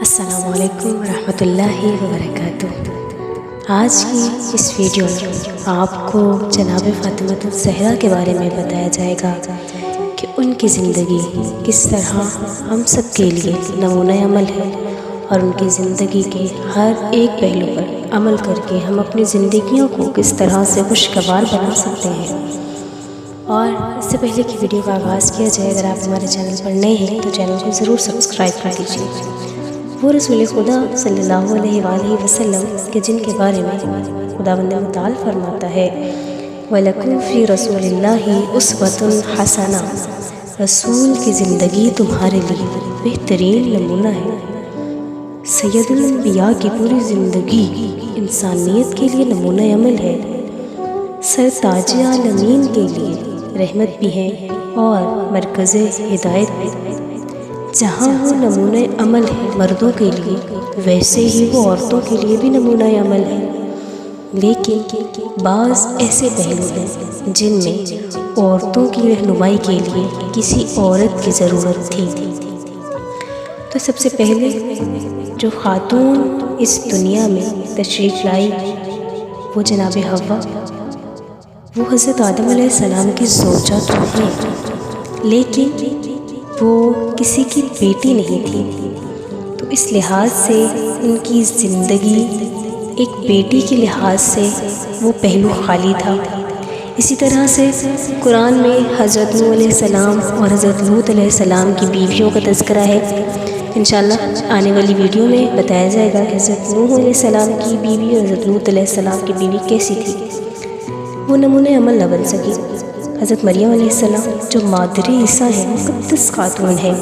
السلام علیکم ورحمۃ اللہ وبرکاتہ۔ آج کی اس ویڈیو میں آپ کو جناب فاطمہ الزہرا کے بارے میں بتایا جائے گا کہ ان کی زندگی کس طرح ہم سب کے لیے نمونہ عمل ہے اور ان کی زندگی کے ہر ایک پہلو پر عمل کر کے ہم اپنی زندگیوں کو کس طرح سے خوشگوار بنا سکتے ہیں۔ اور اس سے پہلے کہ ویڈیو کا آغاز کیا جائے، اگر آپ ہمارے چینل پر نئے ہیں تو چینل کو ضرور سبسکرائب کر دیجیے۔ وہ رسول خدا صلی اللہ علیہ وآلہ وسلم کہ جن کے بارے میں خداوند متعال فرماتا ہے وَلَكُمْ فِي رَسُولِ اللَّهِ أُسْوَةٌ حَسَنَةٌ، رسول کی زندگی تمہارے لیے بہترین نمونہ ہے۔ سید الانبیاء کی پوری زندگی انسانیت کے لیے نمونہ عمل ہے، سرتاج عالمین کے لیے رحمت بھی ہے اور مرکز ہدایت بھی۔ جہاں وہ نمونہ عمل ہے مردوں کے لیے، ویسے ہی وہ عورتوں کے لیے بھی نمونہ عمل ہے۔ لیکن بعض ایسے پہلو ہیں جن میں عورتوں کی رہنمائی کے لیے کسی عورت کی ضرورت تھی۔ تو سب سے پہلے جو خاتون اس دنیا میں تشریف لائی وہ جناب حوا، وہ حضرت آدم علیہ السلام کی زوجہ تو ہیں، لیکن وہ کسی کی بیٹی نہیں تھی، تو اس لحاظ سے ان کی زندگی ایک بیٹی کے لحاظ سے وہ پہلو خالی تھا۔ اسی طرح سے قرآن میں حضرت نوح علیہ السلام اور حضرت لوط علیہ السلام کی بیویوں کا تذکرہ ہے۔ انشاءاللہ آنے والی ویڈیو میں بتایا جائے گا کہ حضرت نوح علیہ السلام کی بیوی اور حضرت لوط علیہ السلام کی بیوی کیسی تھی۔ وہ نمونہ عمل نہ بن سکی۔ حضرت مریم علیہ السلام جو مادر عیسیٰ ہے، مقدس خاتون ہے،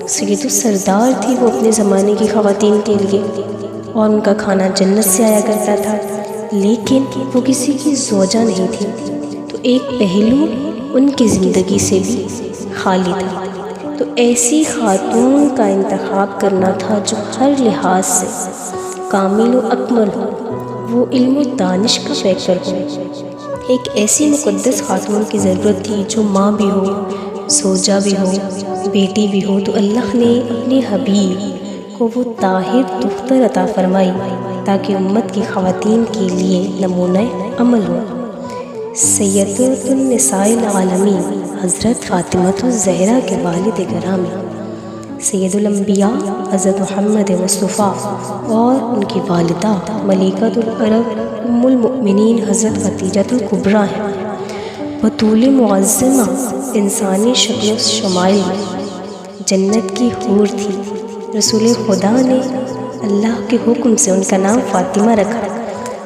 سید السردار تھی وہ اپنے زمانے کی خواتین کے لیے، اور ان کا کھانا جنت سے آیا کرتا تھا، لیکن وہ کسی کی زوجہ نہیں تھی، تو ایک پہلو ان کی زندگی سے بھی خالی تھا۔ تو ایسی خاتون کا انتخاب کرنا تھا جو ہر لحاظ سے کامل و اکمل ہو، وہ علم و دانش کا پیکر ہو۔ ایک ایسی مقدس خاتون کی ضرورت تھی جو ماں بھی ہو، زوجہ بھی ہو، بیٹی بھی ہو، تو اللہ نے اپنے حبیب کو وہ طاہر دختر عطا فرمائی تاکہ امت کی خواتین کے لیے نمونہ عمل ہو۔ سیدۃ النساء العالمین حضرت فاطمہ الزہرا کے والد گرامی سید الانبیاء حضرت محمد مصطفیٰ اور ان کی والدہ ملکۃ العرب ام المؤمنین حضرت خدیجہ الکبریٰ ہیں۔ بطول معظمہ انسانی شکل و شمائل میں جنت کی حور تھی۔ رسول خدا نے اللہ کے حکم سے ان کا نام فاطمہ رکھا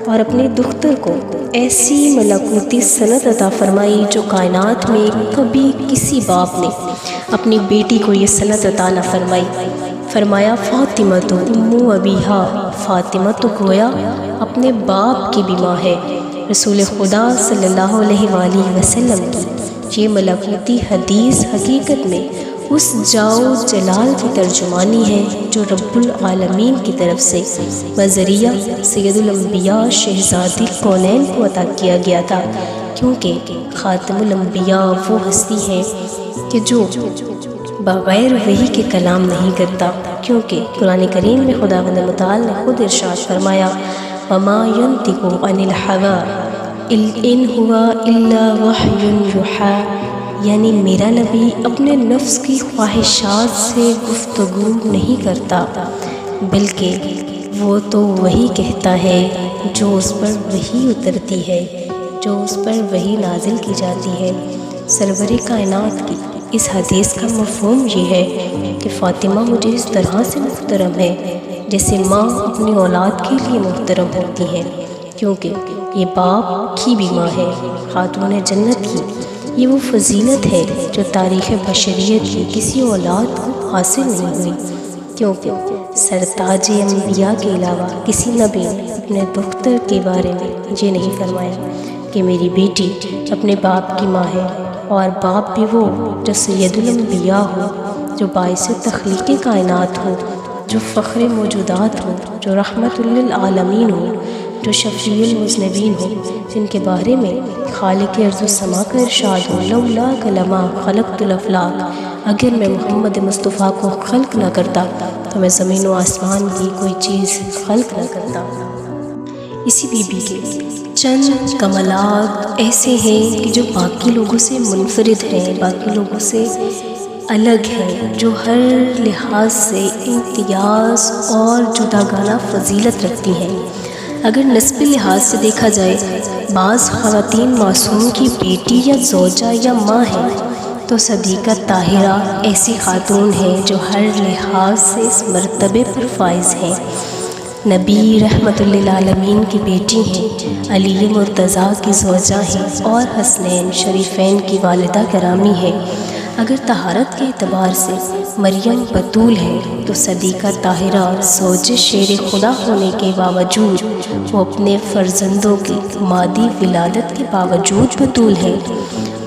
اور اپنی دختر کو ایسی ملکوتی صنعت عطا فرمائی جو کائنات میں کبھی کسی باپ نے اپنی بیٹی کو یہ صنعت عطا نہ فرمائی۔ فرمایا فاطمہ تو ام ابیہا، فاطمہ تو گویا اپنے باپ کی بھی ماں ہے۔ رسول خدا صلی اللہ علیہ وآلہ وسلم کی یہ ملکوتی حدیث حقیقت میں اس جاؤ جلال کی ترجمانی ہے جو رب العالمین کی طرف سے بذریعہ سید الانبیاء شہزادی کونین کو عطا کیا گیا تھا، کیونکہ خاتم الانبیاء وہ ہستی ہے کہ جو بغیر وحی کے کلام نہیں کرتا، کیونکہ قرآن کریم میں خداوند متعال نے خود ارشاد فرمایا وَمَا يَنطِقُ عَنِ الْهَوَىٰ إِنْ هُوَ إِلَّا وَحْيٌ يُوحَىٰ، یعنی میرا نبی اپنے نفس کی خواہشات سے گفتگو نہیں کرتا، بلکہ وہ تو وہی کہتا ہے جو اس پر وحی اترتی ہے، جو اس پر وحی نازل کی جاتی ہے۔ سرور کائنات کی اس حدیث کا مفہوم یہ ہے کہ فاطمہ مجھے اس طرح سے محترم ہے جیسے ماں اپنی اولاد کے لیے محترم ہوتی ہے، کیونکہ یہ باپ کی بھی ماں ہے، خاتون جنت کی۔ یہ وہ فضیلت ہے جو تاریخ بشریت کی کسی اولاد کو حاصل نہیں ہوئی، کیونکہ سرتاج انبیاء کے علاوہ کسی نبی نے اپنے دختر کے بارے میں یہ نہیں فرمایا کہ میری بیٹی اپنے باپ کی ماں ہے، اور باپ بھی وہ جو سید الانبیاء ہو، جو باعث تخلیق کائنات ہو، جو فخر موجودات ہو، جو رحمت للعالمین ہو، جو شفیع المذنبین ہو، جن کے بارے میں خالق ارض و سما کا ارشاد ہو لولاک لما خلقت الافلاک، اگر میں محمد مصطفیٰ کو خلق نہ کرتا تو ہمیں زمین و آسمان کی کوئی چیز خلق نہ کرتا۔ اسی بی بی کے چند کمالات ایسے ہیں کہ جو باقی لوگوں سے منفرد ہیں، باقی لوگوں سے الگ ہیں، جو ہر لحاظ سے امتیاز اور جداگانہ فضیلت رکھتی ہیں۔ اگر نسبی لحاظ سے دیکھا جائے، بعض خواتین معصوم کی بیٹی یا زوجہ یا ماں ہیں، تو صدیقہ طاہرہ ایسی خاتون ہیں جو ہر لحاظ سے اس مرتبے پر فائز ہیں۔ نبی رحمت للعالمین کی بیٹی ہیں، علی مرتضیٰ کی زوجہ ہیں اور حسنین شریفین کی والدہ گرامی ہیں۔ اگر طہارت کے اعتبار سے مریم بطول ہے تو صدیقہ طاہرہ زوج شیر خدا ہونے کے باوجود وہ اپنے فرزندوں کی مادی ولادت کے باوجود بطول ہے۔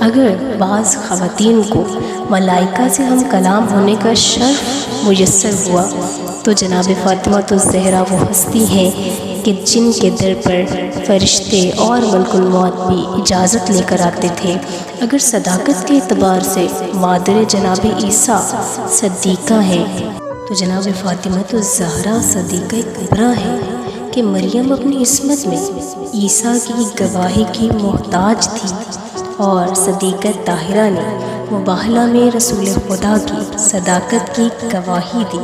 اگر بعض خواتین کو ملائکہ سے ہم کلام ہونے کا شرف میسر ہوا تو جناب فاطمہ الزہرا وہ ہستی ہیں کہ جن کے در پر فرشتے اور ملک الموت بھی اجازت لے کر آتے تھے۔ اگر صداقت کے اعتبار سے مادر جناب عیسیٰ صدیقہ ہیں تو جناب فاطمہ الزہرا صدیقہ کبریٰ ہے کہ مریم اپنی عصمت میں عیسیٰ کی گواہی کی محتاج تھی، اور صدیقہ طاہرہ نے مباہلہ میں رسول خدا کی صداقت کی گواہی دی۔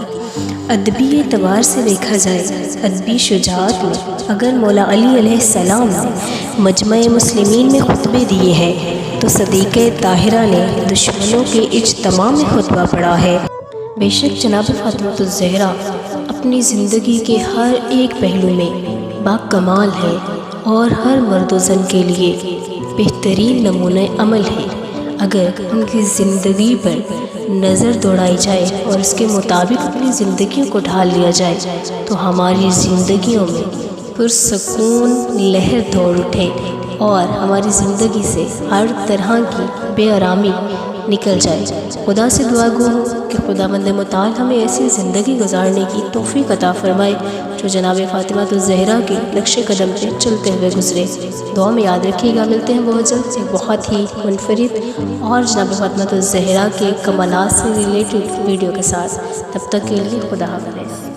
ادبی اعتبار سے دیکھا جائے، ادبی شجاعت میں اگر مولا علی علیہ السلام نے مجمع مسلمین میں خطبے دیے ہیں تو صدیقہ طاہرہ نے دشمنوں کے اجتماع میں خطبہ پڑھا ہے۔ بے شک جناب فاطمہ الزہرا اپنی زندگی کے ہر ایک پہلو میں باکمال ہے اور ہر مرد و زن کے لیے بہترین نمونہ عمل ہے۔ اگر ان کی زندگی پر نظر دوڑائی جائے اور اس کے مطابق اپنی زندگیوں کو ڈھال لیا جائے تو ہماری زندگیوں میں پرسکون لہر دوڑ اٹھے اور ہماری زندگی سے ہر طرح کی بے آرامی نکل جائے۔ خدا سے دعا گو ہوں کہ خداوند متعال ہمیں ایسی زندگی گزارنے کی توفیق عطا فرمائے جو جناب فاطمہ الزہرا کے نقش قدم پہ چلتے ہوئے گزرے۔ دعا میں یاد رکھیے گا، ملتے ہیں بہت جلد ایک بہت ہی منفرد اور جناب فاطمہ الزہرا کے کمالات سے ریلیٹڈ ویڈیو کے ساتھ۔ تب تک کے لیے خدا حافظ۔